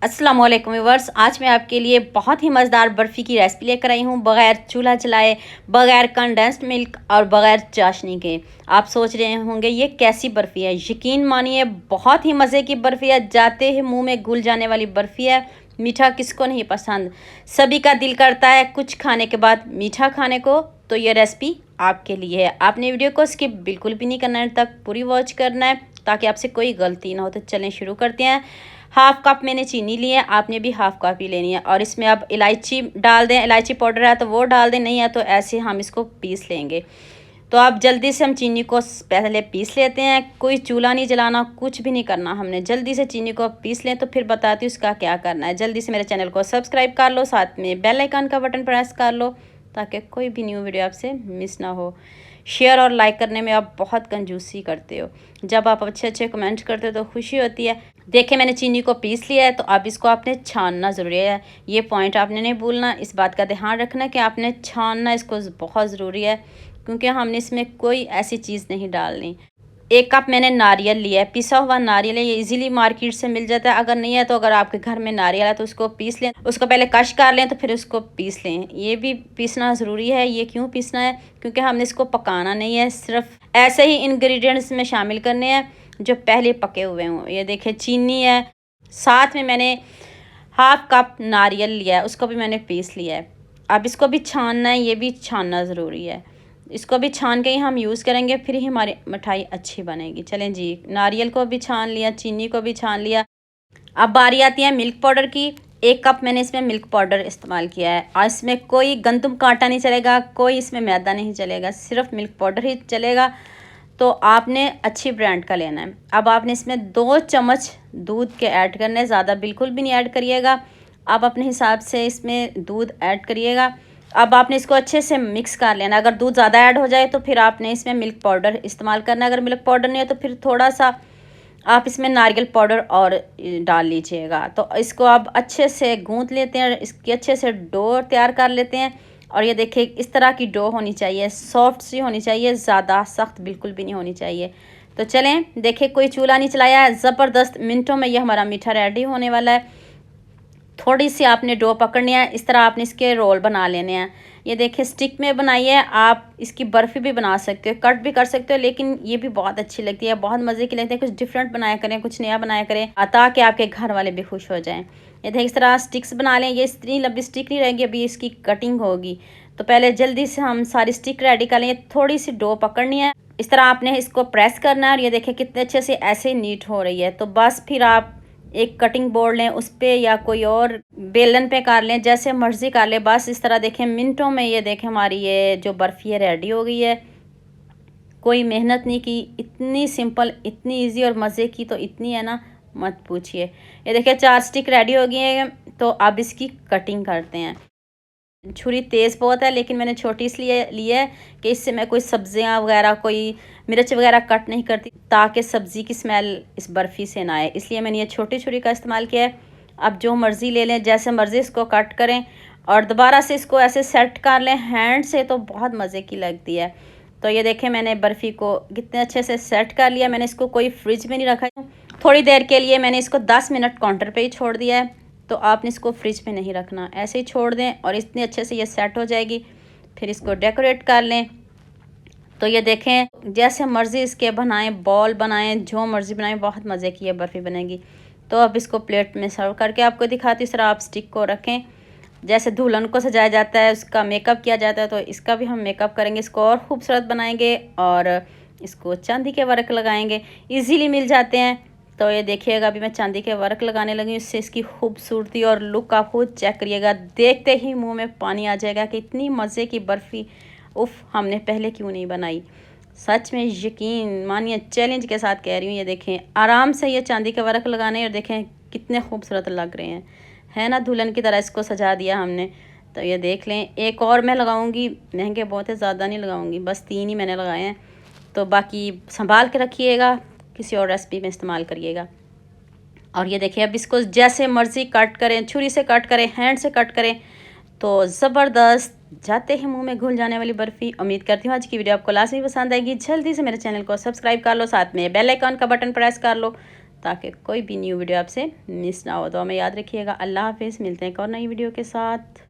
अस्सलाम वालेकुम व्यूअर्स। आज मैं आपके लिए बहुत ही मज़ेदार बर्फ़ी की रेसिपी लेकर आई हूँ, बग़ैर चूल्हा जलाए, बग़ैर कंडेंस्ड मिल्क और बग़ैर चाशनी के। आप सोच रहे होंगे ये कैसी बर्फ़ी है? यकीन मानिए बहुत ही मज़े की बर्फ़ी है, जाते ही मुंह में घुल जाने वाली बर्फ़ी है। मीठा किसको नहीं पसंद, सभी का दिल करता है कुछ खाने के बाद मीठा खाने को। तो ये रेसिपी आपके लिए है। आपने वीडियो को स्किप बिल्कुल भी नहीं करना है, तक पूरी वॉच करना है ताकि आपसे कोई गलती ना हो। तो चलें शुरू करते हैं। हाफ़ कप मैंने चीनी ली है, आपने भी हाफ़ कप ही लेनी है। और इसमें अब इलायची डाल दें, इलायची पाउडर है तो वो डाल दें, नहीं है तो ऐसे हम इसको पीस लेंगे। तो अब जल्दी से हम चीनी को पहले पीस लेते हैं। कोई चूल्हा नहीं जलाना, कुछ भी नहीं करना हमने, जल्दी से चीनी को पीस लें। तो फिर बताती हूँ इसका क्या करना है। जल्दी से मेरे चैनल को सब्सक्राइब कर लो, साथ में बेल आइकन का बटन प्रेस कर लो ताकि कोई भी न्यू वीडियो आपसे मिस ना हो। शेयर और लाइक करने में आप बहुत कंजूसी करते हो, जब आप अच्छे अच्छे कमेंट करते हो तो खुशी होती है। देखिए मैंने चीनी को पीस लिया है, तो अब इसको आपने छानना ज़रूरी है। ये पॉइंट आपने नहीं भूलना, इस बात का ध्यान रखना कि आपने छानना इसको बहुत ज़रूरी है, क्योंकि हमने इसमें कोई ऐसी चीज़ नहीं डालनी। 1 कप मैंने नारियल लिया है, पिसा हुआ नारियल है। ये इजीली मार्केट से मिल जाता है। अगर नहीं है तो अगर आपके घर में नारियल है तो उसको पीस लें, उसको पहले कश कर लें तो फिर उसको पीस लें। ये भी पीसना ज़रूरी है। ये क्यों पीसना है? क्योंकि हमने इसको पकाना नहीं है, सिर्फ ऐसे ही इंग्रेडिएंट्स में शामिल करने हैं जो पहले पके हुए हों। ये देखिए चीनी है, साथ में मैंने हाफ़ कप नारियल लिया है, उसको भी मैंने पीस लिया है। अब इसको भी छानना है, ये भी छानना ज़रूरी है। इसको भी छान के ही हम यूज़ करेंगे, फिर ही हमारी मिठाई अच्छी बनेगी। चलें जी, नारियल को भी छान लिया, चीनी को भी छान लिया। अब बारी आती है मिल्क पाउडर की। 1 कप मैंने इसमें मिल्क पाउडर इस्तेमाल किया है, और इसमें कोई गंदम का आटा नहीं चलेगा, कोई इसमें मैदा नहीं चलेगा, सिर्फ मिल्क पाउडर ही चलेगा। तो आपने अच्छी ब्रांड का लेना है। अब आपने इसमें 2 चम्मच दूध के ऐड करने, ज़्यादा बिल्कुल भी नहीं ऐड करिएगा। आप अपने हिसाब से इसमें दूध ऐड करिएगा। अब आपने इसको अच्छे से मिक्स कर लेना। अगर दूध ज़्यादा ऐड हो जाए तो फिर आपने इसमें मिल्क पाउडर इस्तेमाल करना है। अगर मिल्क पाउडर नहीं है तो फिर थोड़ा सा आप इसमें नारियल पाउडर और डाल लीजिएगा। तो इसको आप अच्छे से गूँथ लेते हैं, इसकी अच्छे से डो तैयार कर लेते हैं। और ये देखिए इस तरह की डो होनी चाहिए, सॉफ्ट सी होनी चाहिए, ज़्यादा सख्त बिल्कुल भी नहीं होनी चाहिए। तो चलें, देखिए कोई चूल्हा नहीं चलाया है, ज़बरदस्त मिनटों में ये हमारा मीठा रेडी होने वाला है। थोड़ी सी आपने डो पकड़नी है, इस तरह आपने इसके रोल बना लेने हैं। ये देखिए स्टिक में बनाइए, आप इसकी बर्फ़ी भी बना सकते हो, कट भी कर सकते हो, लेकिन ये भी बहुत अच्छी लगती है, बहुत मज़े की लगती है। कुछ डिफरेंट बनाया करें, कुछ नया बनाया करें, ताकि आपके घर वाले भी खुश हो जाएं। ये देखिए इस तरह स्टिक्स बना लें। ये इतनी लंबी स्टिक नहीं रहेगी, अभी इसकी कटिंग होगी। तो पहले जल्दी से हम सारी स्टिक रेडी कर लें। थोड़ी सी डो पकड़नी है, इस तरह आपने इसको प्रेस करना है, और ये देखिए कितने अच्छे से ऐसे नीट हो रही है। तो बस फिर आप एक कटिंग बोर्ड लें, उस पे या कोई और बेलन पे कर लें, जैसे मर्ज़ी कर लें। बस इस तरह देखें मिनटों में ये देखें हमारी ये जो बर्फ़ी है रेडी हो गई है। कोई मेहनत नहीं की, इतनी सिंपल, इतनी इजी और मज़े की तो इतनी है ना, मत पूछिए। ये देखिए 4 स्टिक रेडी हो गई है। तो अब इसकी कटिंग करते हैं। छुरी तेज़ बहुत है, लेकिन मैंने छोटी इसलिए ली है कि इससे मैं कोई सब्जियां वगैरह, कोई मिर्च वगैरह कट नहीं करती, ताकि सब्ज़ी की स्मेल इस बर्फ़ी से ना आए, इसलिए मैंने ये छोटी छुरी का इस्तेमाल किया है। अब जो मर्ज़ी ले लें, जैसे मर्ज़ी इसको कट करें, और दोबारा से इसको ऐसे सेट कर लें हैंड से, तो बहुत मज़े की लगती है। तो ये देखें मैंने बर्फ़ी को कितने अच्छे से सेट कर लिया। मैंने इसको कोई फ्रिज में नहीं रखा, थोड़ी देर के लिए मैंने इसको 10 मिनट काउंटर पे ही छोड़ दिया है। तो आपने इसको फ्रिज में नहीं रखना, ऐसे ही छोड़ दें, और इतने अच्छे से ये सेट हो जाएगी। फिर इसको डेकोरेट कर लें। तो ये देखें जैसे मर्ज़ी इसके बनाएं, बॉल बनाएं, जो मर्ज़ी बनाएं, बहुत मज़े की ये बर्फ़ी बनेगी। तो अब इसको प्लेट में सर्व करके आपको दिखाती हूँ। इस तरह आप स्टिक को रखें, जैसे दुल्हन को सजाया जाता है, उसका मेकअप किया जाता है, तो इसका भी हम मेकअप करेंगे, इसको और खूबसूरत बनाएंगे, और इसको चांदी के वर्क लगाएंगे, इजीली मिल जाते हैं। तो ये देखिएगा अभी मैं चांदी के वर्क लगाने लगी हूँ, इससे इसकी खूबसूरती और लुक आप खुद चेक करिएगा, देखते ही मुंह में पानी आ जाएगा कि इतनी मज़े की बर्फ़ी उफ़, हमने पहले क्यों नहीं बनाई। सच में यकीन मानिए, चैलेंज के साथ कह रही हूँ। ये देखें आराम से ये चांदी के वर्क लगाने, और देखें कितने खूबसूरत लग रहे हैं, है ना, दुल्हन की तरह इसको सजा दिया हमने। तो ये देख लें, एक और मैं लगाऊंगी, महंगे बहुत है, ज़्यादा नहीं लगाऊंगी, बस 3 ही मैंने लगाए हैं। तो बाकी संभाल के रखिएगा, किसी और रेसिपी में इस्तेमाल करिएगा। और ये देखिए अब इसको जैसे मर्ज़ी कट करें, छुरी से कट करें, हैंड से कट करें, तो ज़बरदस्त, जाते ही मुंह में घुल जाने वाली बर्फ़ी। उम्मीद करती हूँ आज की वीडियो आपको लाजमी पसंद आएगी। जल्दी से मेरे चैनल को सब्सक्राइब कर लो, साथ में बेल आइकन का बटन प्रेस कर लो, ताकि कोई भी न्यू वीडियो आपसे मिस ना हो। तो हमें याद रखिएगा। अल्लाह हाफिज़, मिलते हैं एक और नई वीडियो के साथ।